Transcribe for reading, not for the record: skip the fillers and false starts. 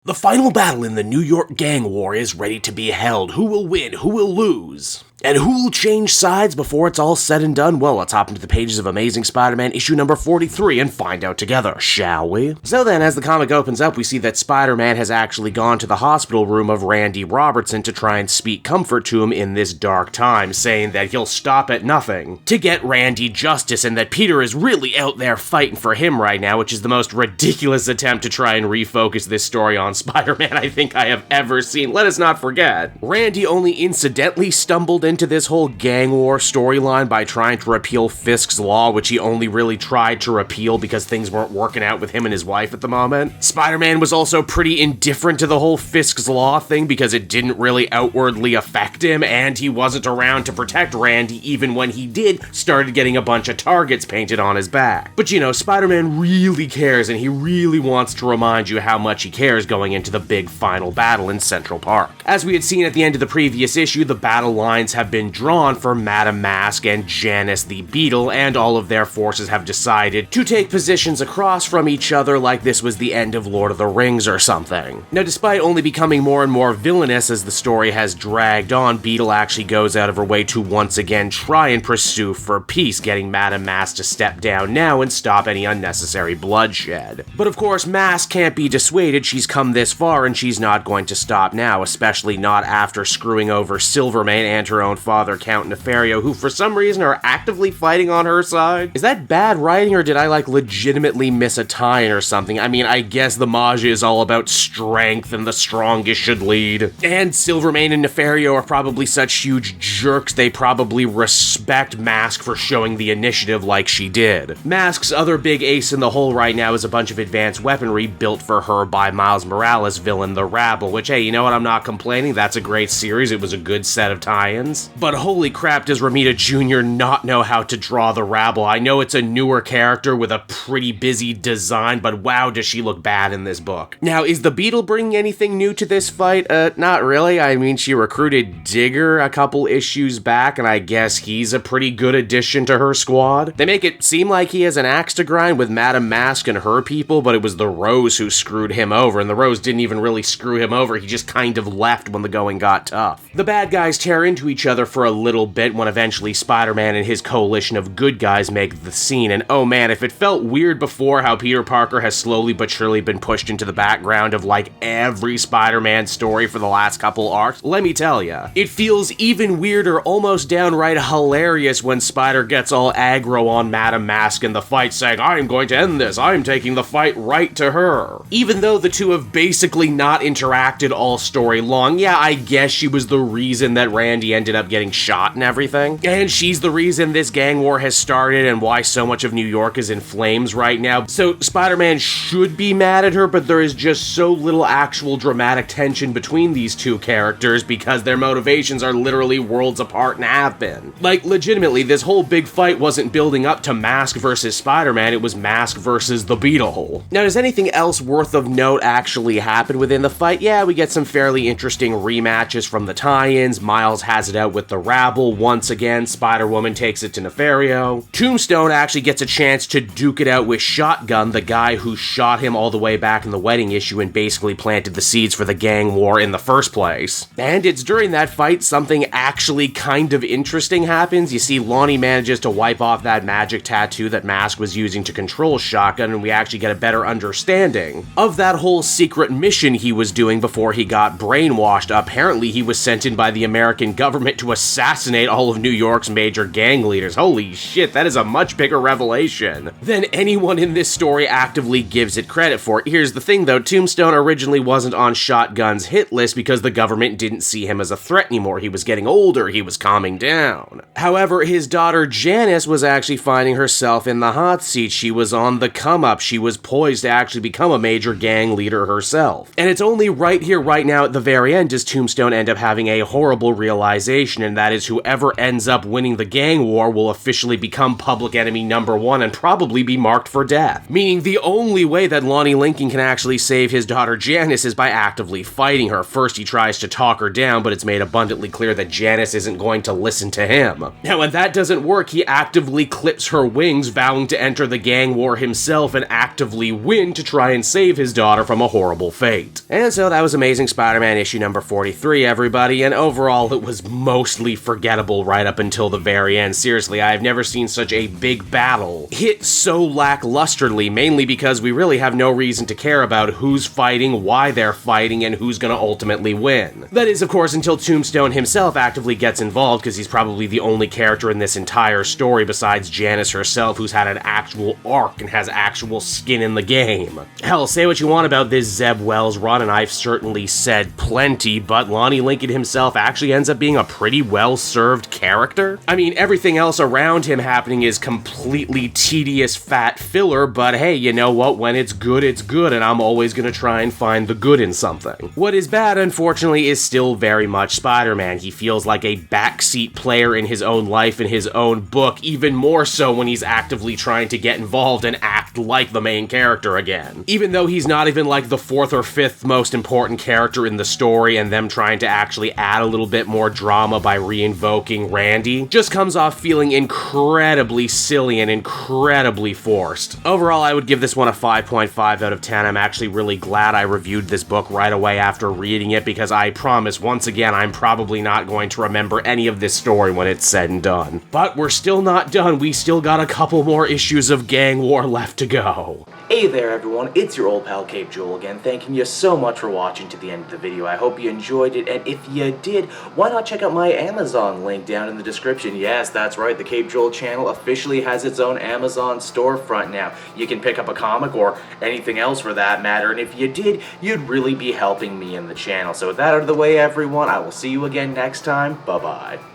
The final battle in the New York gang war is ready to be held. Who will win? Who will lose? And who will change sides before it's all said and done? Well, let's hop into the pages of Amazing Spider-Man issue number 43 and find out together, shall we? So then, as the comic opens up, we see that Spider-Man has actually gone to the hospital room of Randy Robertson to try and speak comfort to him in this dark time, saying that he'll stop at nothing to get Randy justice and that Peter is really out there fighting for him right now, which is the most ridiculous attempt to try and refocus this story on Spider-Man I think I have ever seen. Let us not forget, Randy only incidentally stumbled into this whole gang war storyline by trying to repeal Fisk's law, which he only really tried to repeal because things weren't working out with him and his wife at the moment. Spider-Man was also pretty indifferent to the whole Fisk's law thing because it didn't really outwardly affect him, and he wasn't around to protect Randy even when he did started getting a bunch of targets painted on his back. But you know, Spider-Man really cares, and he really wants to remind you how much he cares going into the big final battle in Central Park. As we had seen at the end of the previous issue, the battle lines have been drawn for Madame Masque and Janice the Beetle, and all of their forces have decided to take positions across from each other like this was the end of Lord of the Rings or something. Now, despite only becoming more and more villainous as the story has dragged on, Beetle actually goes out of her way to once again try and pursue for peace, getting Madame Masque to step down now and stop any unnecessary bloodshed. But of course, Masque can't be dissuaded. She's come this far and she's not going to stop now, especially not after screwing over SpiderMan and her own father, Count Nefario, who for some reason are actively fighting on her side. Is that bad writing, or did I legitimately miss a tie-in or something? I mean, I guess the Magia is all about strength and the strongest should lead. And SpiderMan and Nefario are probably such huge jerks, they probably respect Masque for showing the initiative like she did. Masque's other big ace in the hole right now is a bunch of advanced weaponry built for her by Miles Morales' villain, the Rabble, which, hey, you know what, I'm not complaining, that's a great series, it was a good set of tie-ins. But holy crap, does Romita Jr. not know how to draw the Rabble. I know it's a newer character with a pretty busy design, but wow, does she look bad in this book. Now, is the Beetle bringing anything new to this fight? Not really. I mean, she recruited Digger a couple issues back, and I guess he's a pretty good addition to her squad. They make it seem like he has an axe to grind with Madame Masque and her people, but it was the Rose who screwed him over, and the Rose didn't even really screw him over, he just kind of left when the going got tough. The bad guys tear into each other for a little bit when eventually Spider-Man and his coalition of good guys make the scene, and oh man, if it felt weird before how Peter Parker has slowly but surely been pushed into the background of every Spider-Man story for the last couple arcs, let me tell ya, it feels even weirder, almost downright hilarious when Spider gets all aggro on Madame Masque in the fight, saying, "I'm going to end this, I'm taking the fight right to her." Even though the two have basically not interacted all story long, yeah, I guess she was the reason that Randy ended up getting shot and everything. And she's the reason this gang war has started and why so much of New York is in flames right now. So Spider-Man should be mad at her, but there is just so little actual dramatic tension between these two characters because their motivations are literally worlds apart and have been. Legitimately, this whole big fight wasn't building up to Masque versus Spider-Man, it was Masque versus the Beetle. Now, does anything else worth of note actually happen within the fight? Yeah, we get some fairly interesting rematches from the tie-ins. Miles has it out with the Rabble once again. Spider-Woman takes it to Nefario. Tombstone actually gets a chance to duke it out with Shotgun, the guy who shot him all the way back in the wedding issue and basically planted the seeds for the gang war in the first place. And it's during that fight something actually kind of interesting happens. You see, Lonnie manages to wipe off that magic tattoo that Masque was using to control Shotgun, and we actually get a better understanding of that whole secret mission he was doing before he got brainwashed. Apparently, he was sent in by the American government to assassinate all of New York's major gang leaders. Holy shit, that is a much bigger revelation than anyone in this story actively gives it credit for. Here's the thing though, Tombstone originally wasn't on Shotgun's hit list because the government didn't see him as a threat anymore. He was getting older, he was calming down. However, his daughter Janice was actually finding herself in the hot seat. She was on the come up, she was poised to actually become a major gang leader herself. And it's only right here, right now at the very end does Tombstone end up having a horrible realization, and that is whoever ends up winning the gang war will officially become public enemy number one and probably be marked for death. Meaning the only way that Lonnie Lincoln can actually save his daughter Janice is by actively fighting her. First he tries to talk her down, but it's made abundantly clear that Janice isn't going to listen to him. Now when that doesn't work, he actively clips her wings, vowing to enter the gang war himself and actively win to try and save his daughter from a horrible horrible fate. And so that was Amazing Spider-Man issue number 43, everybody, and overall it was mostly forgettable right up until the very end. Seriously, I've never seen such a big battle hit so lacklusterly, mainly because we really have no reason to care about who's fighting, why they're fighting, and who's gonna ultimately win. That is, of course, until Tombstone himself actively gets involved, because he's probably the only character in this entire story besides Janice herself who's had an actual arc and has actual skin in the game. Hell, say what you want about this Zeb Wells run, and I've certainly said plenty, but Lonnie Lincoln himself actually ends up being a pretty well-served character. I mean, everything else around him happening is completely tedious fat filler, but hey, you know what? When it's good, and I'm always gonna try and find the good in something. What is bad, unfortunately, is still very much Spider-Man. He feels like a backseat player in his own life, in his own book, even more so when he's actively trying to get involved and act like the main character again. Even though he's not even like the 4th or 5th most important character in the story, and them trying to actually add a little bit more drama by reinvoking Randy just comes off feeling incredibly silly and incredibly forced. Overall, I would give this one a 5.5 out of 10. I'm actually really glad I reviewed this book right away after reading it, because I promise, once again, I'm probably not going to remember any of this story when it's said and done. But we're still not done. We still got a couple more issues of Gang War left to go. Hey there everyone, it's your old pal Cape Joel again, thanking you so much for watching to the end of the video. I hope you enjoyed it, and if you did, why not check out my Amazon link down in the description. Yes, that's right, the Cape Joel channel officially has its own Amazon storefront now. You can pick up a comic or anything else for that matter, and if you did, you'd really be helping me in the channel. So with that out of the way everyone, I will see you again next time. Bye-bye.